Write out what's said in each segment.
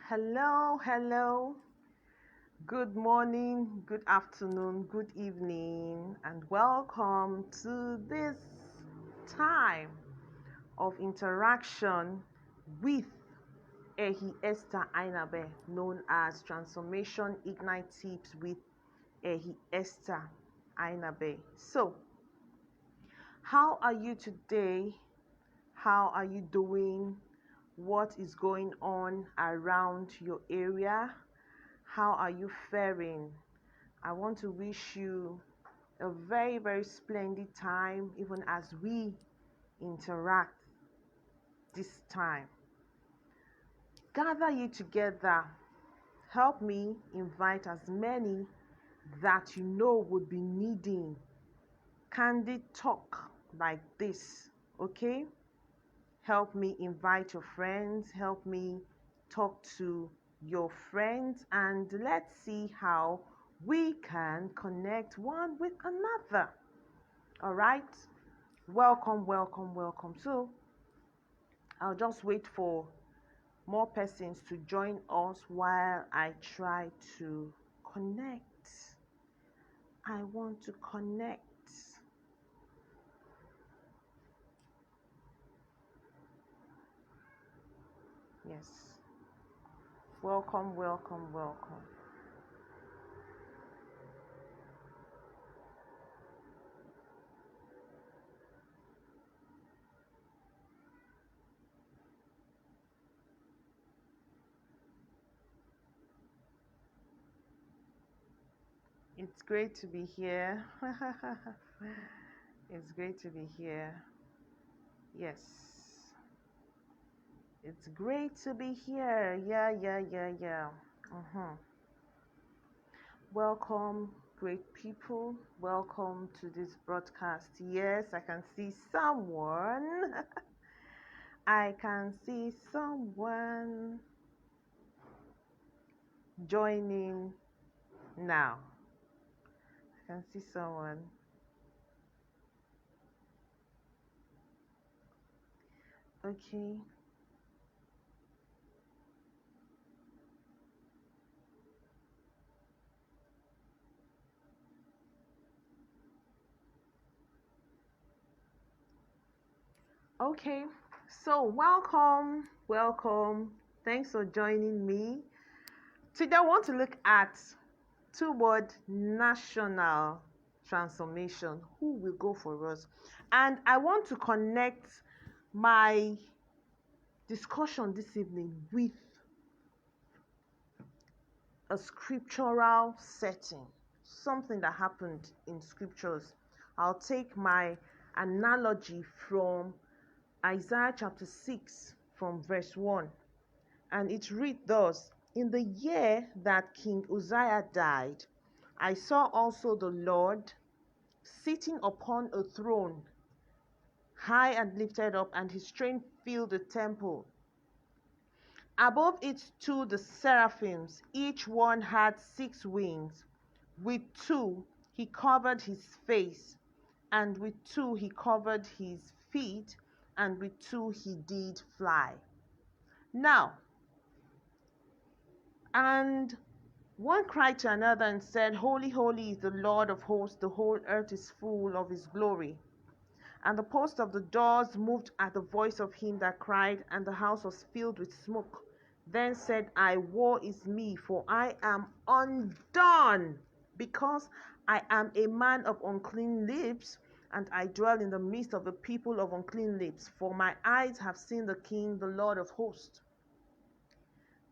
Hello, hello. Good morning, good afternoon, good evening, and welcome to this time of interaction with Ehi Esther Ainabe, known as Transformation Ignite Tips with Ehi Esther Ainabe. So, how are you today? How are you doing? What is going on around your area? How are you faring? I want to wish you a very, very splendid time, even as we interact this time. Gather you together. Help me invite as many that you know would be needing candid talk like this, okay? Help me invite your friends, help me talk to your friends, and let's see how we can connect one with another. All right? Welcome, welcome, welcome. So, I'll just wait for more persons to join us while I try to connect. I want to connect. Yes. Welcome, welcome, welcome. It's great to be here. It's great to be here. Yes. It's great to be here. Yeah. Uh-huh. Welcome, great people. Welcome to this broadcast. Yes, I can see someone. I can see someone joining now. I can see someone. Okay. Okay. So, welcome. Welcome. Thanks for joining me. Today, I want to look at two-word national transformation. Who will go for us? And I want to connect my discussion this evening with a scriptural setting, something that happened in scriptures. I'll take my analogy from Isaiah chapter 6 from verse 1. And it reads thus: In the year that King Uzziah died, I saw also the Lord sitting upon a throne, high and lifted up, and his train filled the temple. Above it stood the seraphims, each one had 6 wings. With two he covered his face, and with two he covered his feet, and with two he did fly. Now, and one cried to another and said, Holy, holy is the Lord of hosts, the whole earth is full of his glory. And the posts of the doors moved at the voice of him that cried, and the house was filled with smoke. Then said I, Woe is me, for I am undone, because I am a man of unclean lips, and I dwell in the midst of the people of unclean lips. For my eyes have seen the King, the Lord of hosts.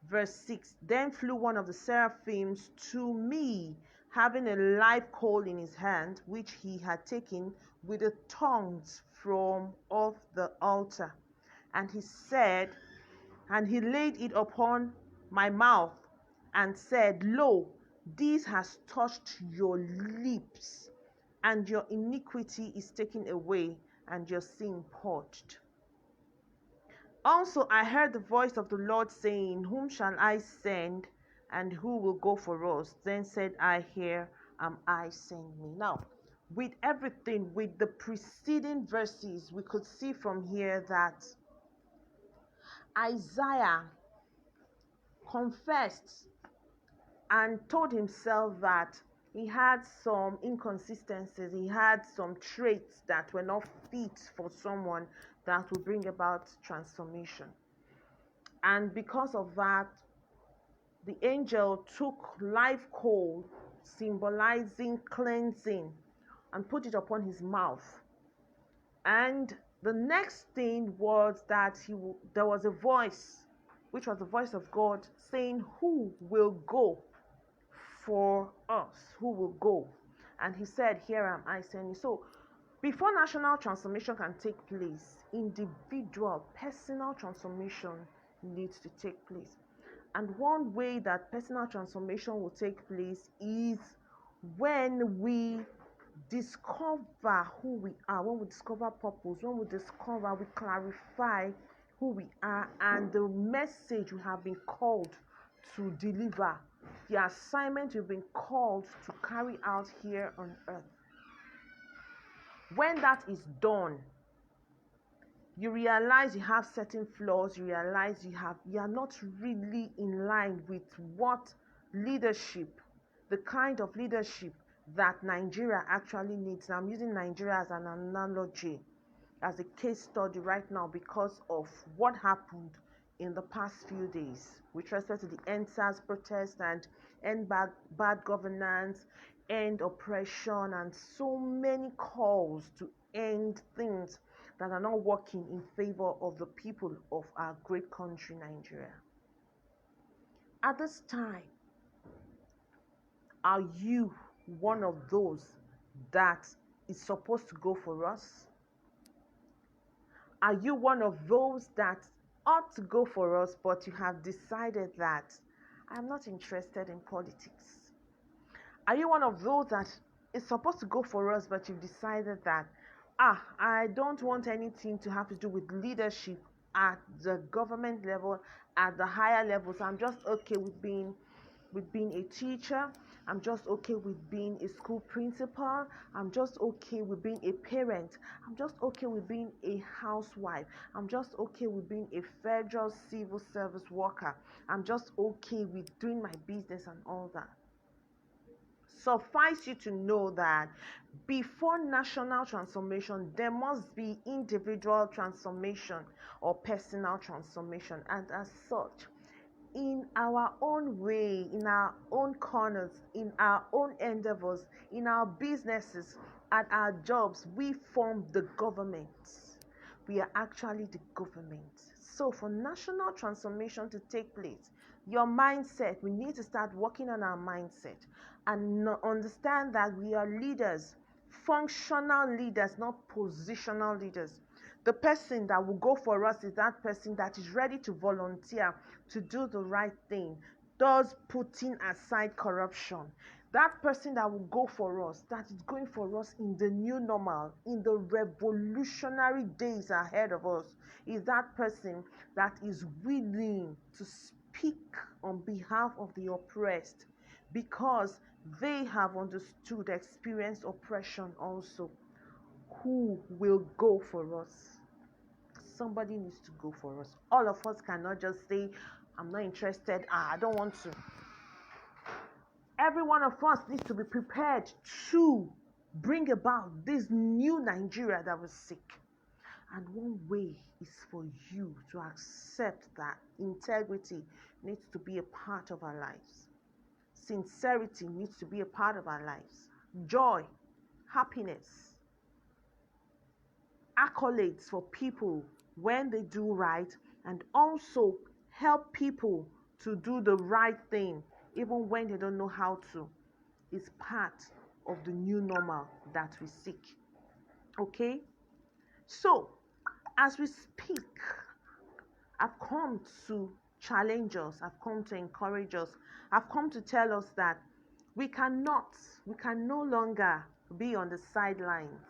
Verse 6. Then flew one of the seraphims to me, having a live coal in his hand, which he had taken with the tongues from off the altar. And he said, and he laid it upon my mouth, and said, Lo, this has touched your lips, and your iniquity is taken away, and your sin purged. Also I heard the voice of the Lord saying, Whom shall I send, and who will go for us? Then said I, Here am I, send me. Now, with everything, with the preceding verses, we could see from here that Isaiah confessed and told himself that he had some inconsistencies, he had some traits that were not fit for someone that would bring about transformation. And because of that, the angel took live coal, symbolizing cleansing, and put it upon his mouth. And the next thing was that there was a voice, which was the voice of God, saying, "Who will go for us? Who will go?" And he said, "Here am I, send you." So before national transformation can take place, individual, personal transformation needs to take place. And one way that personal transformation will take place is when we discover who we are, when we discover purpose, when we discover, we clarify who we are and the message we have been called to deliver, the assignment we've been called to carry out here on earth. When that is done, you realize you have certain flaws, you realize you are not really in line with what leadership, the kind of leadership that Nigeria actually needs. And I'm using Nigeria as an analogy, as a case study right now because of what happened in the past few days with respect to the EndSARS protest and end bad governance, end oppression, and so many calls to end things that are not working in favor of the people of our great country, Nigeria. At this time, are you one of those that is supposed to go for us? Are you one of those that ought to go for us, but you have decided that I'm not interested in politics? Are you one of those that is supposed to go for us, but you've decided that, I don't want anything to have to do with leadership at the government level, at the higher levels. I'm just okay with being a teacher. I'm just okay with being a school principal. I'm just okay with being a parent. I'm just okay with being a housewife. I'm just okay with being a federal civil service worker. I'm just okay with doing my business and all that. Suffice you to know that before national transformation, there must be individual transformation or personal transformation. And as such, in our own way, in our own corners, in our own endeavors, in our businesses, at our jobs, we form the government. We are actually the government. So for national transformation to take place, your mindset, we need to start working on our mindset and understand that we are leaders, functional leaders, not positional leaders. The person that will go for us is that person that is ready to volunteer to do the right thing, thus putting aside corruption. That person that will go for us, that is going for us in the new normal, in the revolutionary days ahead of us, is that person that is willing to speak on behalf of the oppressed because they have understood, experienced oppression also. Who will go for us? Somebody needs to go for us. All of us cannot just say, I'm not interested, I don't want to. Every one of us needs to be prepared to bring about this new Nigeria that we seek. And one way is for you to accept that integrity needs to be a part of our lives. Sincerity needs to be a part of our lives. Joy, happiness, accolades for people when they do right, and also help people to do the right thing even when they don't know how to, is part of the new normal that we seek. Okay? So, as we speak, I've come to challenge us, I've come to encourage us, I've come to tell us that we can no longer be on the sidelines.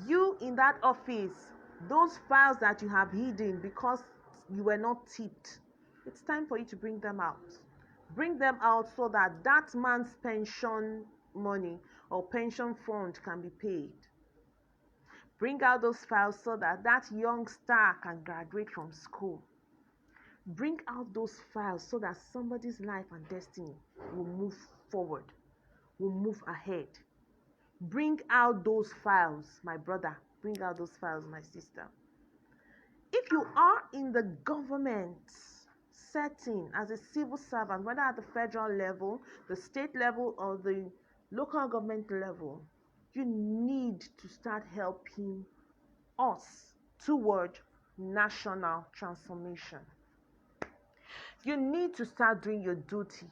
You in that office, those files that you have hidden because you were not tipped, it's time for you to bring them out. Bring them out so that that man's pension money or pension fund can be paid. Bring out those files so that that young star can graduate from school. Bring out those files so that somebody's life and destiny will move forward, will move ahead. Bring out those files, my brother. Bring out those files, my sister. If you are in the government setting as a civil servant, whether at the federal level, the state level, or the local government level, you need to start helping us toward national transformation. You need to start doing your duty.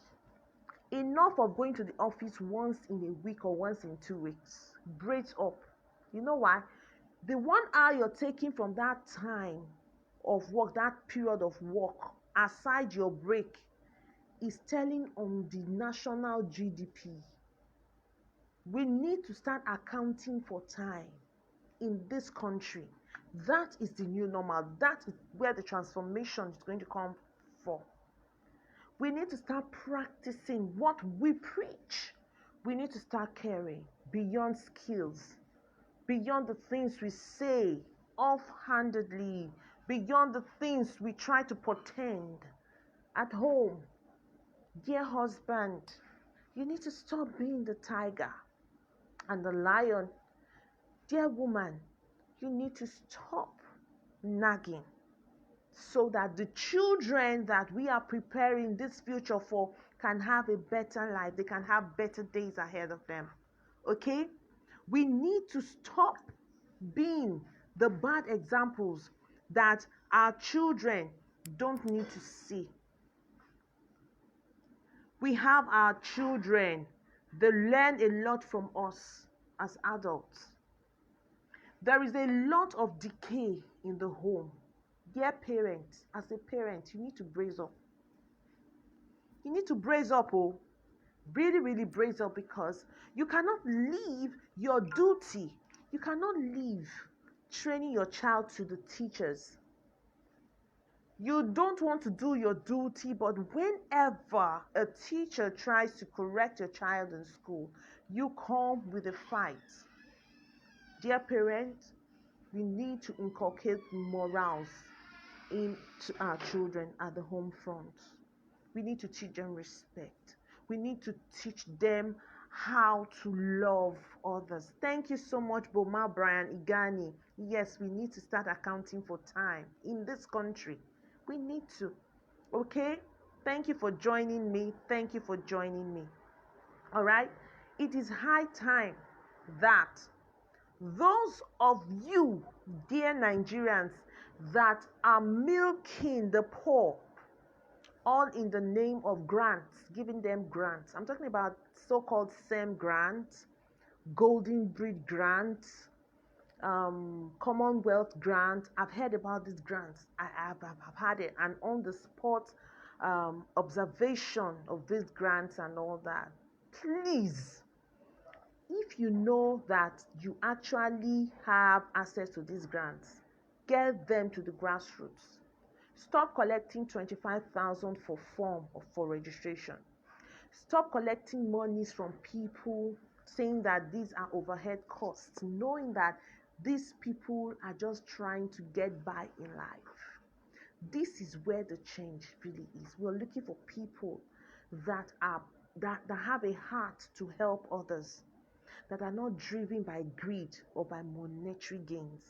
Enough of going to the office once in a week or once in 2 weeks. Brace up. You know why? The 1 hour you're taking from that time of work, that period of work, aside your break, is telling on the national GDP. We need to start accounting for time in this country. That is the new normal. That is where the transformation is going to come from. We need to start practicing what we preach. We need to start caring beyond skills, beyond the things we say offhandedly, beyond the things we try to pretend at home. Dear husband, you need to stop being the tiger and the lion. Dear woman, you need to stop nagging so that the children that we are preparing this future for can have a better life. They can have better days ahead of them. Okay? We need to stop being the bad examples that our children don't need to see. We have our children. They learn a lot from us as adults. There is a lot of decay in the home. Dear parents, as a parent, you need to brace up. You need to brace up, oh. Really, really brace up, because you cannot leave your duty. You cannot leave training your child to the teachers. You don't want to do your duty, but whenever a teacher tries to correct your child in school, you come with a fight. Dear parents, we need to inculcate morals into our children at the home front. We need to teach them respect. We need to teach them how to love others. Thank you so much, Boma Brian Igani. Yes, we need to start accounting for time in this country. We need to. Okay? Thank you for joining me. Thank you for joining me. All right? It is high time that those of you, dear Nigerians, that are milking the poor, all in the name of grants, giving them grants. I'm talking about so-called SEM grants, Golden Breed grants, Commonwealth grant. I've heard about these grants. I've had an on-the-spot observation of these grants and all that. Please, if you know that you actually have access to these grants, get them to the grassroots. Stop collecting 25,000 for form or for registration. Stop collecting monies from people saying that these are overhead costs, knowing that these people are just trying to get by in life. This is where the change really is. We're looking for people that have a heart to help others, that are not driven by greed or by monetary gains.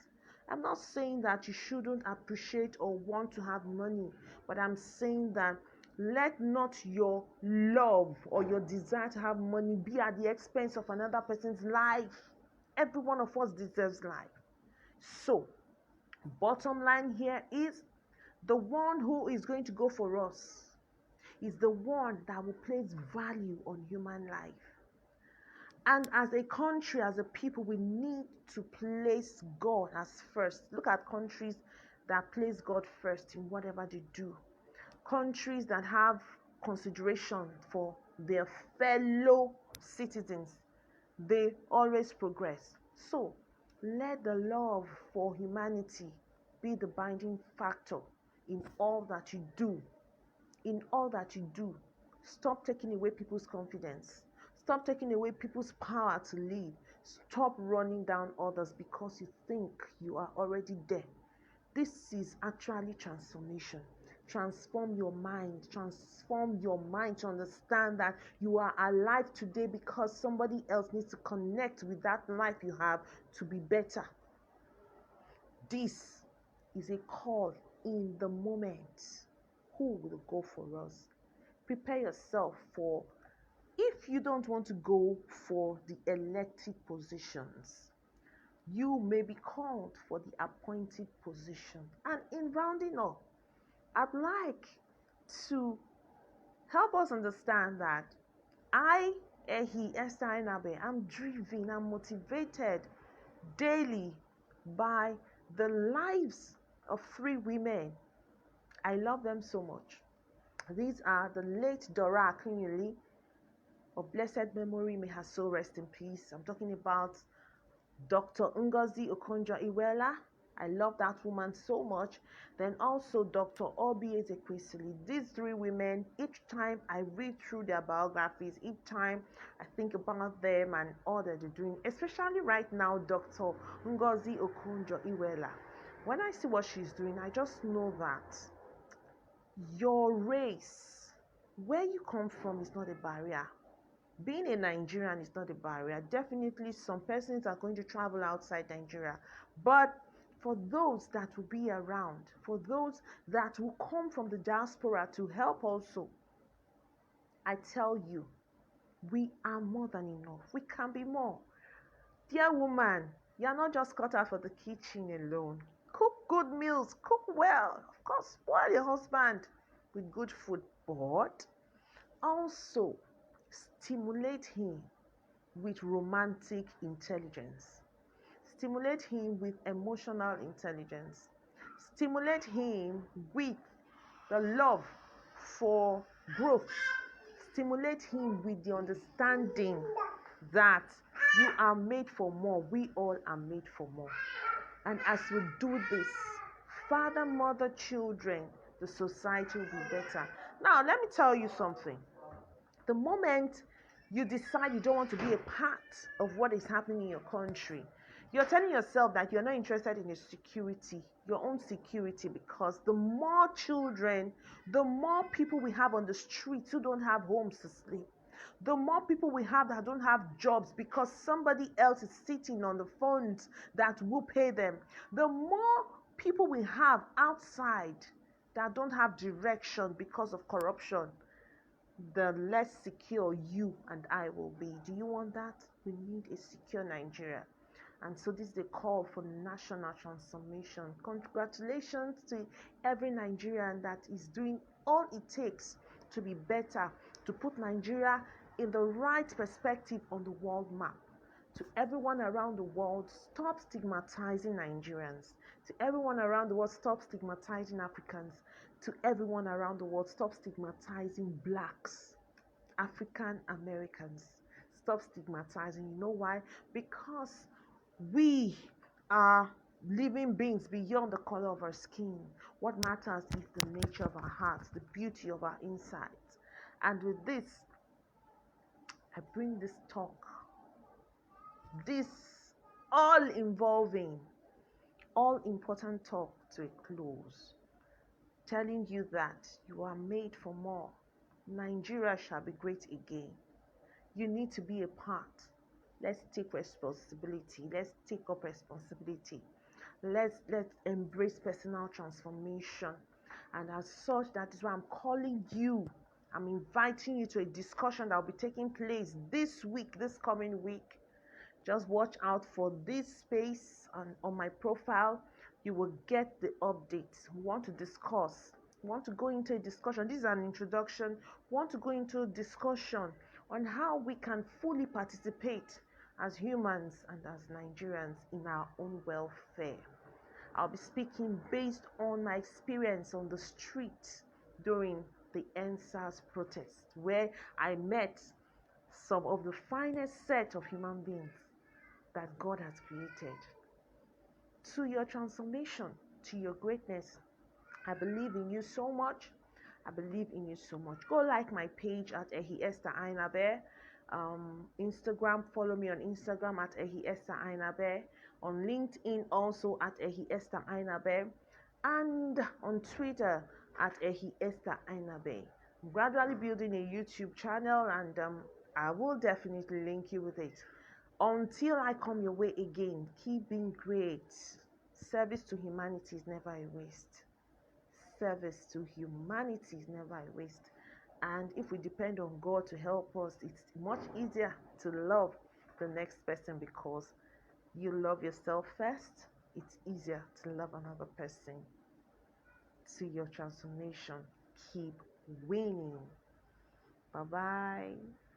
I'm not saying that you shouldn't appreciate or want to have money, but I'm saying that let not your love or your desire to have money be at the expense of another person's life. Every one of us deserves life. So, bottom line here is the one who is going to go for us is the one that will place value on human life. And as a country, as a people, we need to place God as first. Look at countries that place God first in whatever they do. Countries that have consideration for their fellow citizens, they always progress. So, let the love for humanity be the binding factor in all that you do. In all that you do, stop taking away people's confidence. Stop taking away people's power to lead. Stop running down others because you think you are already there. This is actually transformation. transform your mind. Transform your mind to understand that you are alive today because somebody else needs to connect with that life you have to be better. This is a call in the moment. Who will go for us? Prepare yourself for, if you don't want to go for the elected positions, you may be called for the appointed position. And in rounding up, I'd like to help us understand that I, Ehi Esther Inabe, I'm driven, I'm motivated daily by the lives of three women. I love them so much. These are the late Dora Akunyili, of blessed memory, may her soul rest in peace. I'm talking about Dr. Ngozi Okonjo-Iweala. I love that woman so much. Then also Dr. Obi Ezekwesili. These three women, each time I read through their biographies, each time I think about them and all that they're doing, especially right now, Dr. Ngozi Okonjo-Iweala. When I see what she's doing, I just know that your race, where you come from, is not a barrier. Being a Nigerian is not a barrier. Definitely some persons are going to travel outside Nigeria, but for those that will be around, for those that will come from the diaspora to help also, I tell you, we are more than enough. We can be more. Dear woman, you're not just cut out for the kitchen alone. Cook good meals, cook well. Of course, spoil your husband with good food, but also stimulate him with romantic intelligence. Stimulate him with emotional intelligence. Stimulate him with the love for growth. Stimulate him with the understanding that you are made for more. We all are made for more. And as we do this, father, mother, children, the society will be better. Now, let me tell you something. The moment you decide you don't want to be a part of what is happening in your country, you're telling yourself that you're not interested in your security, your own security, because the more children, the more people we have on the streets who don't have homes to sleep, the more people we have that don't have jobs because somebody else is sitting on the funds that will pay them, the more people we have outside that don't have direction because of corruption, the less secure you and I will be. Do you want that? We need a secure Nigeria. And so this is a call for national transformation. Congratulations to every Nigerian that is doing all it takes to be better, to put Nigeria in the right perspective on the world map. To everyone around the world, stop stigmatizing Nigerians. To everyone around the world, stop stigmatizing Africans. To everyone around the world, stop stigmatizing blacks, African Americans. Stop stigmatizing. You know why? Because we are living beings beyond the color of our skin. What matters is the nature of our hearts, the beauty of our insides. And with this, I bring this talk, this all-involving, all-important talk to a close, telling you that you are made for more. Nigeria shall be great again. You need to be a part. Let's take responsibility. Let's take up responsibility. Let's embrace personal transformation. And as such, that is why I'm calling you. I'm inviting you to a discussion that will be taking place this week, this coming week. Just watch out for this space on my profile. You will get the updates. We want to discuss. We want to go into a discussion. This is an introduction. We want to go into a discussion on how we can fully participate as humans and as Nigerians in our own welfare. I'll be speaking based on my experience on the street during the EndSARS protest, where I met some of the finest set of human beings that God has created. To your transformation, to your greatness, I believe in you so much. I believe in you so much. Go like my page at Ehi Esther Inabe. Instagram, follow me on Instagram at Ehi Esther Inabe. On LinkedIn also at Ehi Esther Inabe. And on Twitter at Ehi Esther Ainabe. I'm gradually building a YouTube channel, and I will definitely link you with it. Until I come your way again, keep being great. Service to humanity is never a waste. Service to humanity is never a waste. And if we depend on God to help us, it's much easier to love the next person because you love yourself first. It's easier to love another person. To your transformation, keep winning. Bye bye.